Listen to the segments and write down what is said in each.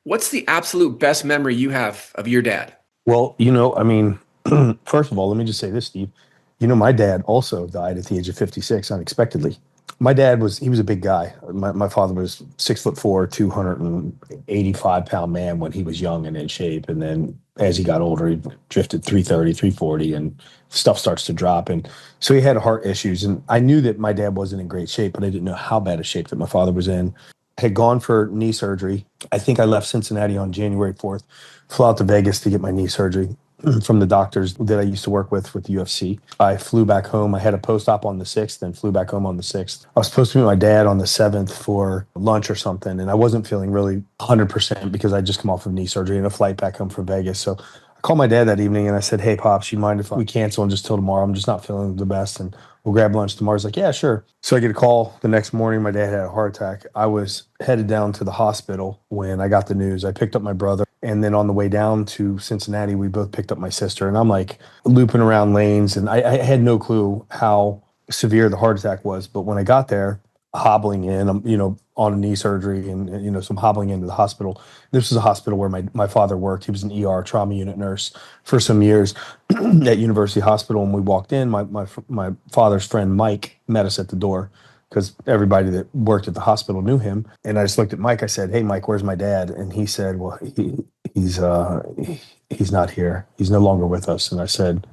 What's the absolute best memory you have of your dad? Well, I mean, first of all, let me just say this, Steve. My dad also died at the age of 56 unexpectedly. My dad he was a big guy. My father was 6'4", 285-pound man when he was young and in shape. And then as he got older, he drifted 330, 340, and stuff starts to drop. And so he had heart issues. And I knew that my dad wasn't in great shape, but I didn't know how bad a shape that my father was in. Had gone for knee surgery. I think I left Cincinnati on January 4th, flew out to Vegas to get my knee surgery from the doctors that I used to work with the UFC. I flew back home. I had a post-op on the 6th and flew back home on the 6th. I was supposed to meet my dad on the 7th for lunch or something, and I wasn't feeling really 100% because I just come off of knee surgery and a flight back home from Vegas. So I called my dad that evening and I said, "Hey, Pops, you mind if we cancel and just till tomorrow? I'm just not feeling the best, and we'll grab lunch tomorrow." He's like, "Yeah, sure." So I get a call the next morning. My dad had a heart attack. I was headed down to the hospital when I got the news. I picked up my brother. And then on the way down to Cincinnati, we both picked up my sister. And I'm like looping around lanes. And I had no clue how severe the heart attack was. But when I got there, hobbling in, on a knee surgery and some hobbling into the hospital. This was a hospital where my father worked. He was an ER trauma unit nurse for some years at University Hospital. And we walked in, my father's friend, Mike, met us at the door because everybody that worked at the hospital knew him. And I just looked at Mike. I said, "Hey, Mike, where's my dad?" And he said, "Well, he's not here. He's no longer with us." And I said,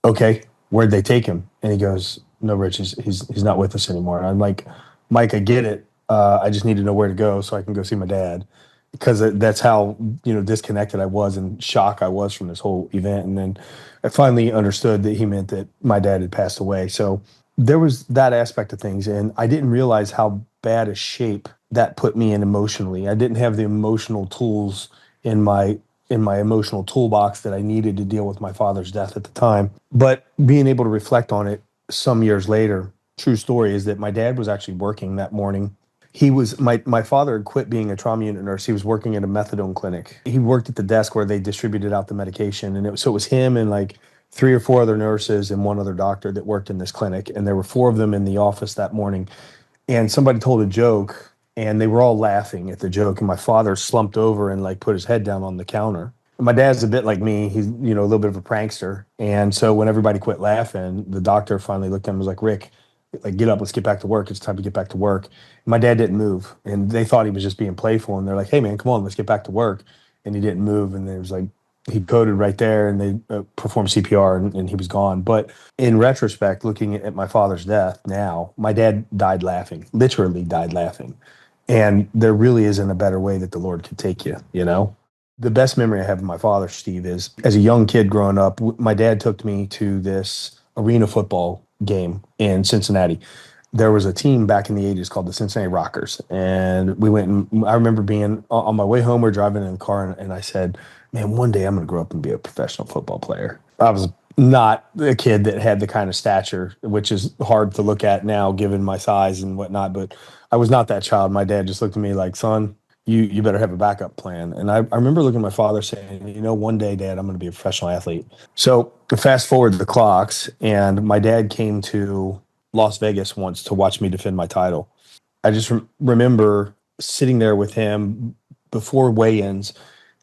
"Okay, where'd they take him?" And he goes, "No, Rich, he's not with us anymore." And I'm like, "Mike, I get it. I just need to know where to go so I can go see my dad." Because that's how disconnected I was and shock I was from this whole event. And then I finally understood that he meant that my dad had passed away. So there was that aspect of things, and I didn't realize how bad a shape that put me in emotionally. I didn't have the emotional tools in my emotional toolbox that I needed to deal with my father's death at the time. But being able to reflect on it some years later, true story is that my dad was actually working that morning. He was my father had quit being a trauma unit nurse. He was working at a methadone clinic. He worked at the desk where they distributed out the medication, and it was him and like three or four other nurses and one other doctor that worked in this clinic, and there were four of them in the office that morning. And somebody told a joke, and they were all laughing at the joke, and my father slumped over and like put his head down on the counter. And my dad's a bit like me. He's a little bit of a prankster, and so when everybody quit laughing, the doctor finally looked at him and was like, "Rick, like, get up, let's get back to work. It's time to get back to work." My dad didn't move, and they thought he was just being playful, and they're like, "Hey man, come on, let's get back to work." And he didn't move, and there was like he coded right there, and they performed CPR, and he was gone. But in retrospect, looking at my father's death now, my dad died laughing, literally died laughing. And there really isn't a better way that the Lord could take you, you know? The best memory I have of my father, Steve, is as a young kid growing up, my dad took me to this arena football game in Cincinnati. There was a team back in the 80s called the Cincinnati Rockers. And we went, and I remember being on my way home, we're driving in the car, and I said, "Man, one day I'm going to grow up and be a professional football player." I was not a kid that had the kind of stature, which is hard to look at now given my size and whatnot, but I was not that child. My dad just looked at me like, "Son, you better have a backup plan." And I remember looking at my father saying, "One day, Dad, I'm going to be a professional athlete." So fast forward the clocks, and my dad came to Las Vegas once to watch me defend my title. I just remember sitting there with him before weigh-ins,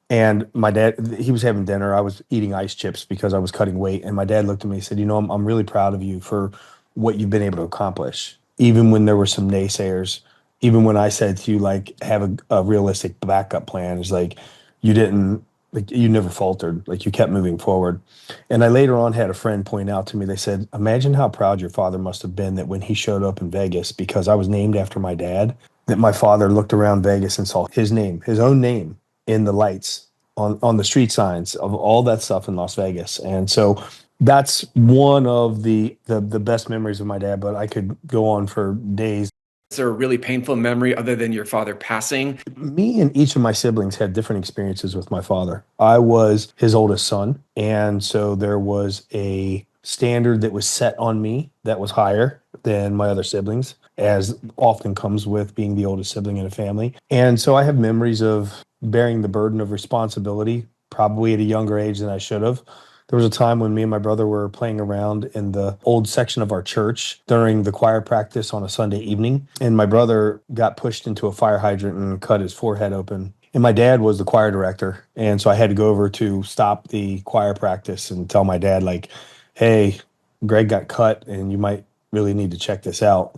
and my dad, he was having dinner. I was eating ice chips because I was cutting weight. And my dad looked at me and said, I'm really proud of you for what you've been able to accomplish, even when there were some naysayers, even when I said to you, like, have a realistic backup plan. It's like, you didn't, like, you never faltered, like, you kept moving forward. And I later on had a friend point out to me, they said, "Imagine how proud your father must have been that when he showed up in Vegas, because I was named after my dad, that my father looked around Vegas and saw his name, his own name, in the lights on the street signs of all that stuff in Las Vegas." And so that's one of the best memories of my dad, but I could go on for days. Is there a really painful memory other than your father passing? Me and each of my siblings had different experiences with my father. I was his oldest son, and so there was a standard that was set on me that was higher than my other siblings, as often comes with being the oldest sibling in a family. And so I have memories of bearing the burden of responsibility, probably at a younger age than I should have. There was a time when me and my brother were playing around in the old section of our church during the choir practice on a Sunday evening, and my brother got pushed into a fire hydrant and cut his forehead open. And my dad was the choir director. And so I had to go over to stop the choir practice and tell my dad, like, hey, Greg got cut and you might really need to check this out.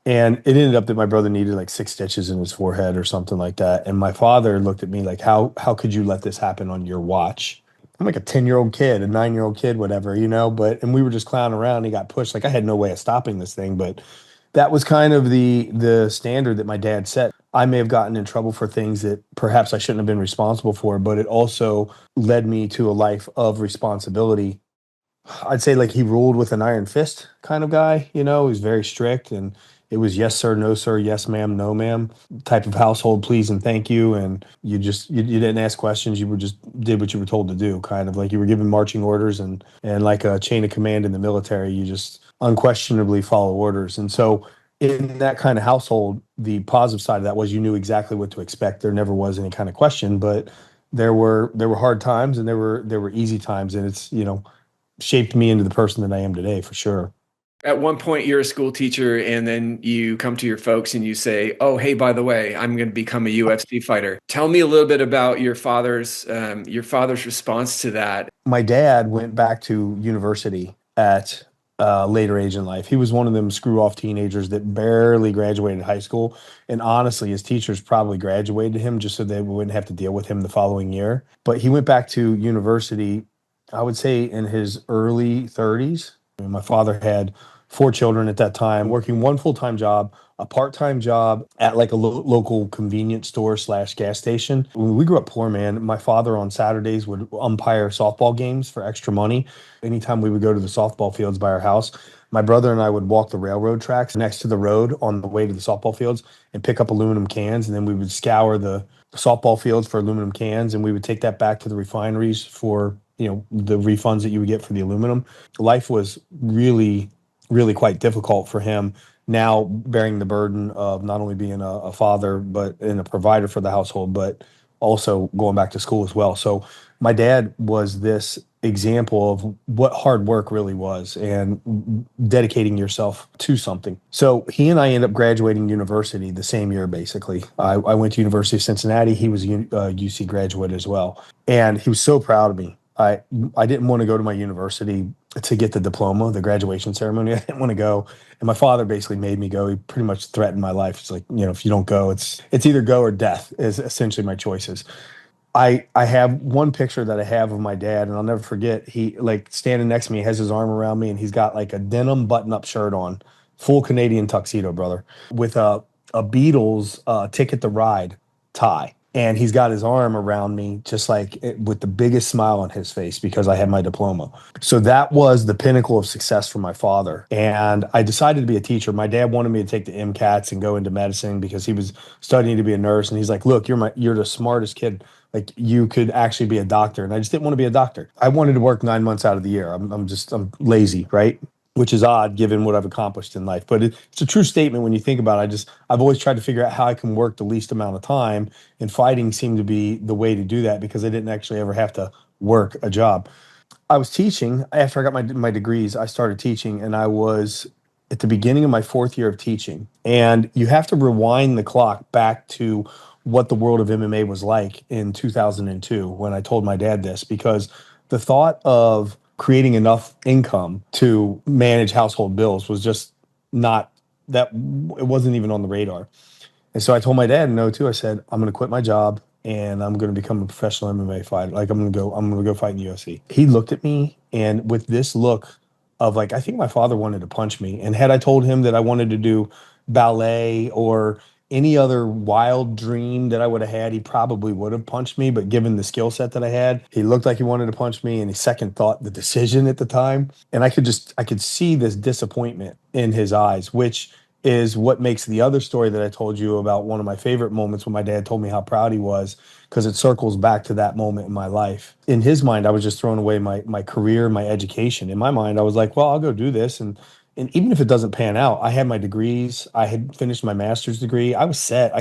And it ended up that my brother needed like 6 stitches in his forehead or something like that. And my father looked at me like, how could you let this happen on your watch? I'm like a 10-year-old kid, a 9-year-old kid, whatever, but and we were just clowning around. He got pushed. Like I had no way of stopping this thing, but that was kind of the standard that my dad set. I may have gotten in trouble for things that perhaps I shouldn't have been responsible for, but it also led me to a life of responsibility. I'd say like he ruled with an iron fist kind of guy, he was very strict, and it was yes sir, no sir, yes ma'am, no ma'am type of household, please and thank you. And you didn't ask questions, you were just did what you were told to do, kind of like you were given marching orders, and like a chain of command in the military, you just unquestionably follow orders. And so in that kind of household, the positive side of that was you knew exactly what to expect. There never was any kind of question, but there were hard times and there were easy times, and it's shaped me into the person that I am today for sure. At one point, you're a school teacher, and then you come to your folks and you say, "Oh, hey, by the way, I'm going to become a UFC fighter." Tell me a little bit about your father's response to that. My dad went back to university at a later age in life. He was one of them screw off teenagers that barely graduated high school. And honestly, his teachers probably graduated him just so they wouldn't have to deal with him the following year. But he went back to university, I would say in his early 30s. I mean, my father had 4 children at that time, working one full-time job, a part-time job at like a local convenience store slash gas station. When we grew up poor, man, my father on Saturdays would umpire softball games for extra money. Anytime we would go to the softball fields by our house, my brother and I would walk the railroad tracks next to the road on the way to the softball fields and pick up aluminum cans. And then we would scour the softball fields for aluminum cans, and we would take that back to the refineries for, the refunds that you would get for the aluminum. Life was really, really quite difficult for him, now bearing the burden of not only being a father but and a provider for the household, but also going back to school as well. So my dad was this example of what hard work really was and dedicating yourself to something. So he and I ended up graduating university the same year, basically. I went to University of Cincinnati. He was a UC graduate as well. And he was so proud of me. I didn't want to go to my university to get the diploma, the graduation ceremony. I didn't want to go. And my father basically made me go. He pretty much threatened my life. It's like, if you don't go, it's either go or death is essentially my choices. I have one picture that I have of my dad, and I'll never forget. He like standing next to me, has his arm around me, and he's got like a denim button-up shirt on, full Canadian tuxedo, brother, with a Beatles Ticket to Ride tie. And he's got his arm around me, just like with the biggest smile on his face because I had my diploma. So that was the pinnacle of success for my father. And I decided to be a teacher. My dad wanted me to take the MCATs and go into medicine because he was studying to be a nurse. And he's like, "Look, you're the smartest kid. Like you could actually be a doctor." And I just didn't want to be a doctor. I wanted to work 9 months out of the year. I'm lazy, right? Which is odd given what I've accomplished in life. But it's a true statement when you think about it. I've always tried to figure out how I can work the least amount of time, and fighting seemed to be the way to do that because I didn't actually ever have to work a job. I was teaching after I got my degrees. I started teaching, and I was at the beginning of my fourth year of teaching. And you have to rewind the clock back to what the world of MMA was like in 2002 when I told my dad this, because the thought of creating enough income to manage household bills was just not that, it wasn't even on the radar. And so I told my dad no too. I said, I'm going to quit my job and I'm going to become a professional MMA fighter. Like I'm going to go fight in the UFC. He looked at me, and with this look of like, I think my father wanted to punch me. And had I told him that I wanted to do ballet or any other wild dream that I would have had, he probably would have punched me. But given the skill set that I had, he looked like he wanted to punch me, and he second thought the decision at the time. And I could see this disappointment in his eyes, which is what makes the other story that I told you about one of my favorite moments when my dad told me how proud he was, because it circles back to that moment in my life. In his mind, I was just throwing away my career, my education. In my mind, I was like, well, I'll go do this. And even if it doesn't pan out, I had my degrees. I had finished my master's degree. I was set.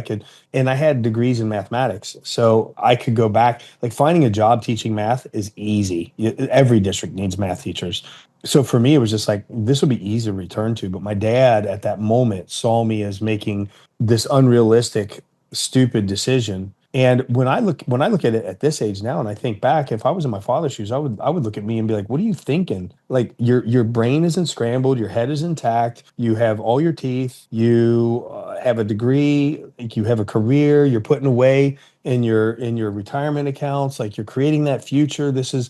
And I had degrees in mathematics. So I could go back. Like finding a job teaching math is easy. Every district needs math teachers. So for me, it was just like, this would be easy to return to. But my dad at that moment saw me as making this unrealistic, stupid decision And when I look at it at this age now, and I think back, if I was in my father's shoes, I would look at me and be like, "What are you thinking? Like your brain isn't scrambled, your head is intact, you have all your teeth, you have a degree, like you have a career, you're putting away in your retirement accounts, like you're creating that future. This is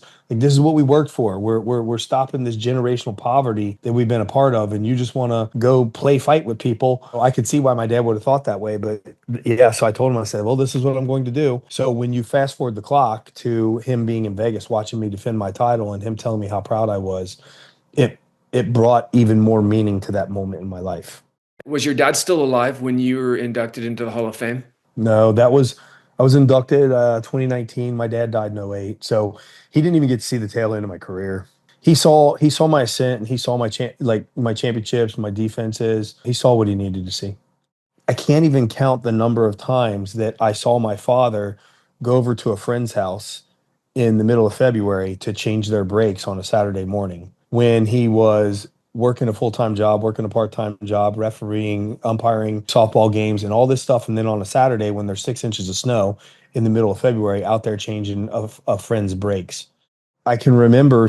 what we worked for. We're stopping this generational poverty that we've been a part of, and you just want to go play fight with people." Well, I could see why my dad would have thought that way, but yeah. So I told him, I said, "Well, this is what I'm going to do." So when you fast forward the clock to him being in Vegas, watching me defend my title, and him telling me how proud I was, it it brought even more meaning to that moment in my life. Was your dad still alive when you were inducted into the Hall of Fame? No, that was I was inducted 2019. My dad died in '08, so he didn't even get to see the tail end of my career. He saw my ascent, and he saw my championships, my defenses. He saw what he needed to see. I can't even count the number of times that I saw my father go over to a friend's house in the middle of February to change their brakes on a Saturday morning when he was working a full-time job, working a part-time job, refereeing, umpiring softball games and all this stuff. And then on a Saturday when there's 6 inches of snow in the middle of February, out there changing a friend's brakes. I can remember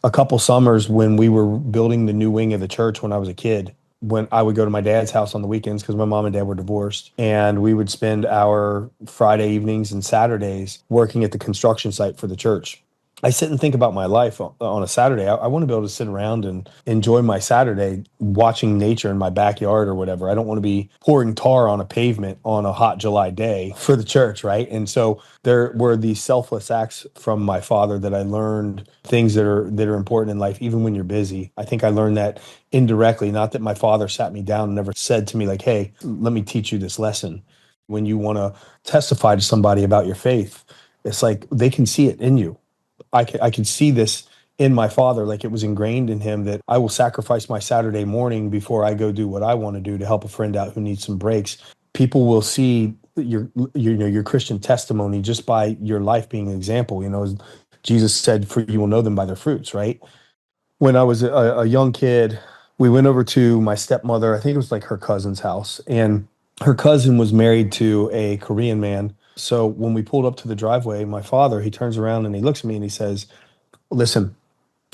a couple summers when we were building the new wing of the church when I was a kid, when I would go to my dad's house on the weekends because my mom and dad were divorced. And we would spend our Friday evenings and Saturdays working at the construction site for the church. I sit and think about my life on a Saturday. I want to be able to sit around and enjoy my Saturday watching nature in my backyard or whatever. I don't want to be pouring tar on a pavement on a hot July day for the church, right? And so there were these selfless acts from my father that I learned things that are important in life, even when you're busy. I think I learned that indirectly, not that my father sat me down and never said to me like, "Hey, let me teach you this lesson." When you want to testify to somebody about your faith, it's like they can see it in you. I can see this in my father, like it was ingrained in him that I will sacrifice my Saturday morning before I go do what I want to do to help a friend out who needs some breaks. People will see your Christian testimony just by your life being an example. As Jesus said, "For you will know them by their fruits," right? When I was a young kid, we went over to my stepmother. I think it was like her cousin's house, and her cousin was married to a Korean man. So when we pulled up to the driveway, my father, he turns around and he looks at me and he says, "Listen,"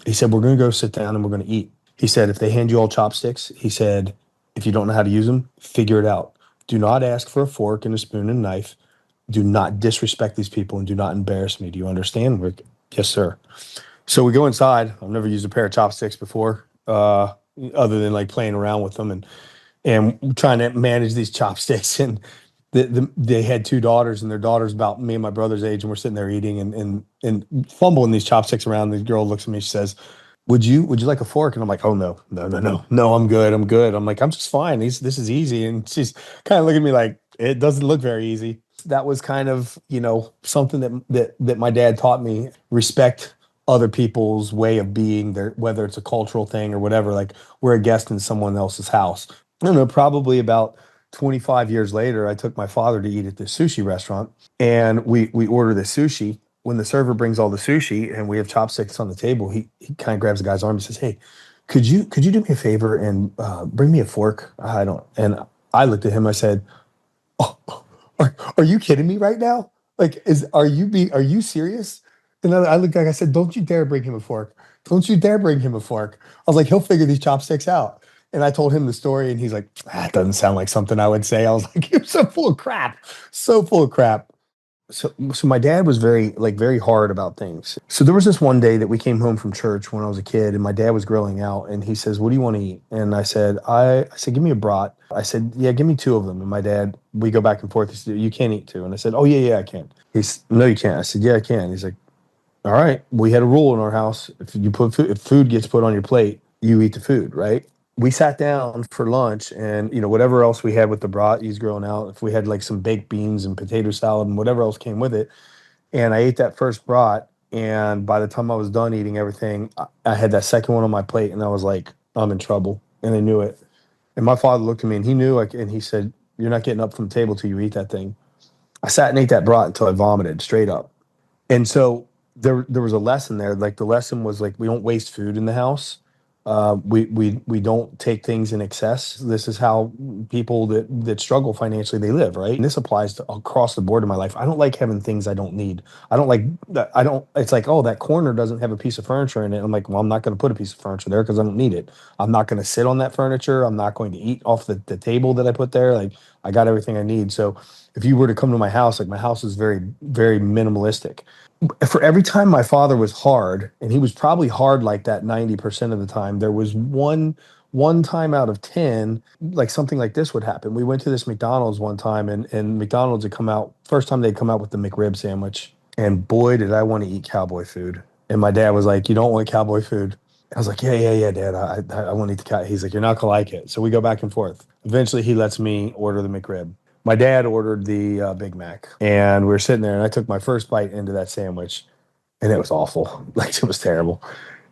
he said, "we're going to go sit down and we're going to eat." He said, "If they hand you all chopsticks," he said, "if you don't know how to use them, figure it out. Do not ask for a fork and a spoon and a knife. Do not disrespect these people and do not embarrass me. Do you understand?" We're, "Yes, sir." So we go inside. I've never used a pair of chopsticks before, other than like playing around with them and trying to manage these chopsticks. And they had two daughters, and their daughter's about me and my brother's age, and we're sitting there eating and fumbling these chopsticks around. The girl looks at me, she says, "Would you like a fork?" And I'm like, "Oh no, no, no, no, no, I'm good, I'm good." I'm like, "I'm just fine. This is easy." And she's kind of looking at me like it doesn't look very easy. That was kind of something that my dad taught me: respect other people's way of being there, whether it's a cultural thing or whatever. Like, we're a guest in someone else's house. I don't know, probably about 25 years later, I took my father to eat at this sushi restaurant, and we order the sushi. When the server brings all the sushi and we have chopsticks on the table, he kind of grabs the guy's arm and says, "Hey, could you do me a favor and bring me a fork? I don't." And I looked at him. I said, "Oh, are you kidding me right now? Like, are you serious?" And I looked back. I said, "Don't you dare bring him a fork. Don't you dare bring him a fork." I was like, "He'll figure these chopsticks out." And I told him the story, and he's like, "That doesn't sound like something I would say." I was like, "You're so full of crap, so full of crap." So my dad was very hard about things. So there was this one day that we came home from church when I was a kid, and my dad was grilling out, and he says, "What do you want to eat?" And I said, "Give me a brat." I said, "Yeah, give me two of them." And my dad, we go back and forth. He said, "You can't eat two." And I said, "Oh yeah, yeah, I can." He's, "No, you can't." I said, "Yeah, I can." He's like, "All right." We had a rule in our house: if food gets put on your plate, you eat the food, right? We sat down for lunch, and whatever else we had with the brat he's grilling out, if we had like some baked beans and potato salad and whatever else came with it, and I ate that first brat, and by the time I was done eating everything, I had that second one on my plate, and I was like, "I'm in trouble," and I knew it. And my father looked at me, and he knew, like, and he said, "You're not getting up from the table till you eat that thing." I sat and ate that brat until I vomited straight up. And so there was a lesson there. Like, the lesson was like, we don't waste food in the house. We don't take things in excess. This is how people that struggle financially, they live, right? And this applies to across the board in my life. I don't like having things I don't need. I don't like that. I don't. It's like, oh, that corner doesn't have a piece of furniture in it. I'm like, well, I'm not going to put a piece of furniture there because I don't need it. I'm not going to sit on that furniture. I'm not going to eat off the table that I put there. Like, I got everything I need. So if you were to come to my house, like, my house is very, very minimalistic. For every time my father was hard, and he was probably hard like that 90% of the time, there was one time out of 10, like something like this would happen. We went to this McDonald's one time, and McDonald's had come out, first time they'd come out with the McRib sandwich. And boy, did I want to eat cowboy food. And my dad was like, "You don't want cowboy food?" I was like, "Yeah, yeah, yeah, Dad. I want to eat the cow." He's like, "You're not gonna like it." So we go back and forth. Eventually, he lets me order the McRib. My dad ordered the Big Mac, and we were sitting there, and I took my first bite into that sandwich, and it was awful. Like, it was terrible.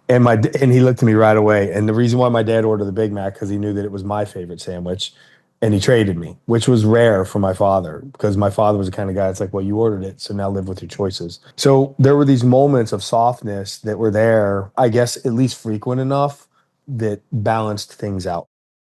And he looked at me right away. And the reason why my dad ordered the Big Mac, because he knew that it was my favorite sandwich, and he traded me, which was rare for my father, because my father was the kind of guy that's like, well, you ordered it, so now live with your choices. So there were these moments of softness that were there, I guess, at least frequent enough that balanced things out.